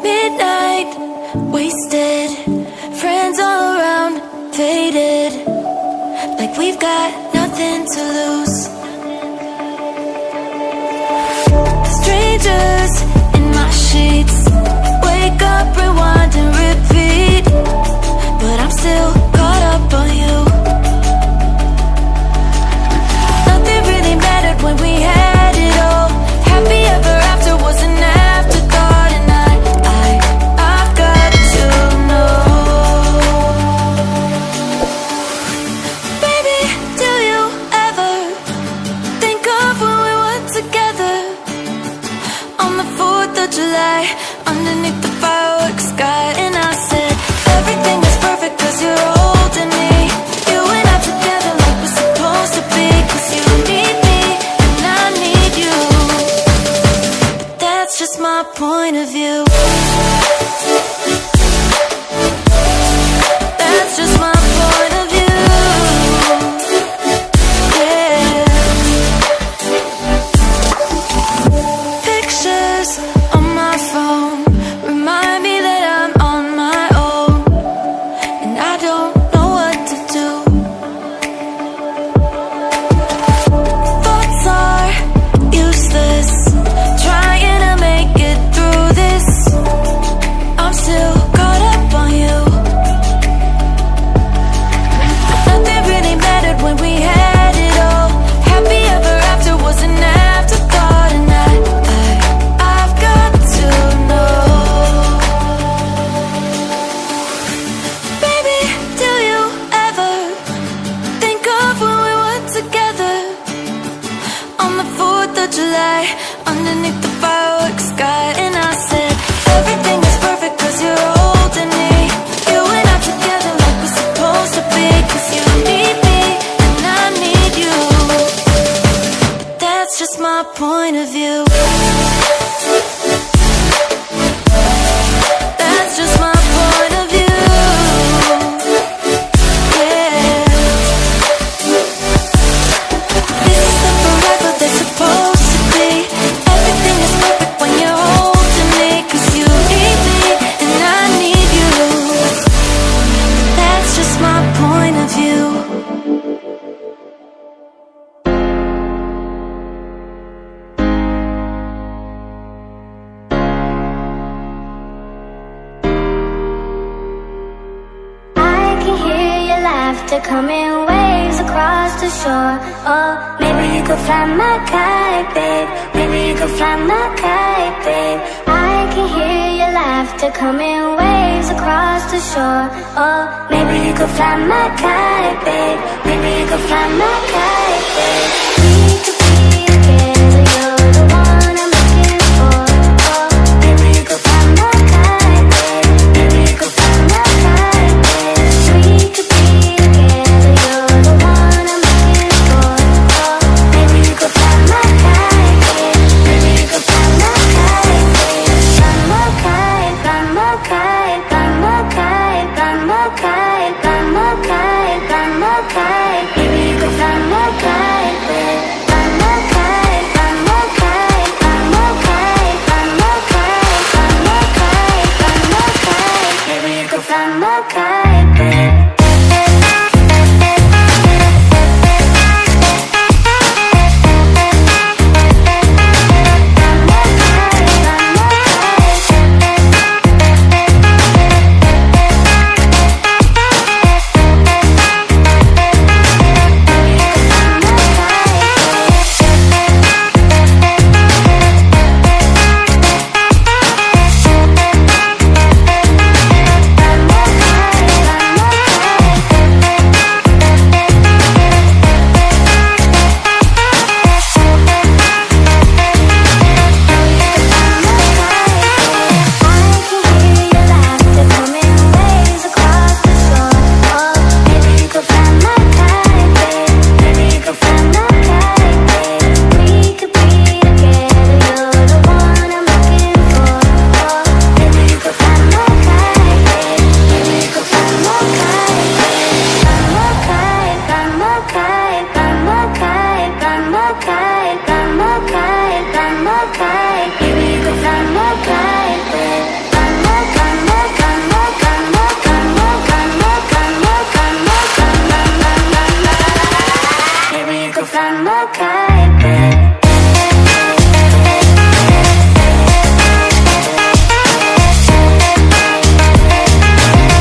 midnight, wasted, friends all around, faded, like we've got nothing to lose. Strangers in my sheets, wake up, rewind and repeat, but I'm still caught up on you. Nothing really mattered when we had it all. Happy ever after was an afterthought, and I've got to know. Baby, do you ever think of when we were together on the 4th of July, underneath the fireworks sky? And I said, everything is perfect cause you're holding me. You and I together like we're supposed to be, cause you need me and I need you. But that's just my point of view. That's just my point of view. Yeah. Pictures on my phone remind me that I'm on my own, and I don't know what to do. Thoughts are useless, trying to make it through this. I'm still caught up on you. Nothing really mattered when we had it all. Happy ever after was an afterthought, and I've got to know. Baby, do you ever think of when we were together on the 4th of July, underneath the fireworks sky? And I said, everything is perfect cause you're holding me. You and I together like we're supposed to be, cause you need me and I need you. But that's just my point of view. That's just my point of view. Yeah. This is the forever that's supposed to be. Everything is perfect when you're holding me, cause you need me and I need you. That's just my point of view. I can hear your laughter coming waves across the shore. Oh, maybe you could fly my kite, babe. Maybe you could fly my kite, babe. I can hear your laughter coming waves across the shore. Oh, maybe you could fly my kite, babe. Maybe you could fly my kite, babe. We could be together, you're the one I'm looking for. Oh, maybe you could fly my kite, babe. Maybe you could fly my kite, babe. We could be together, you're the one I'm looking for. Oh, maybe you could fly my kite, babe. Maybe you could fly my kite, babe. Fly my kite, fly my kite, fly my kite, fly my kite, fly my kite, fly my kite. Maybe you could fly my kite, babe. kite.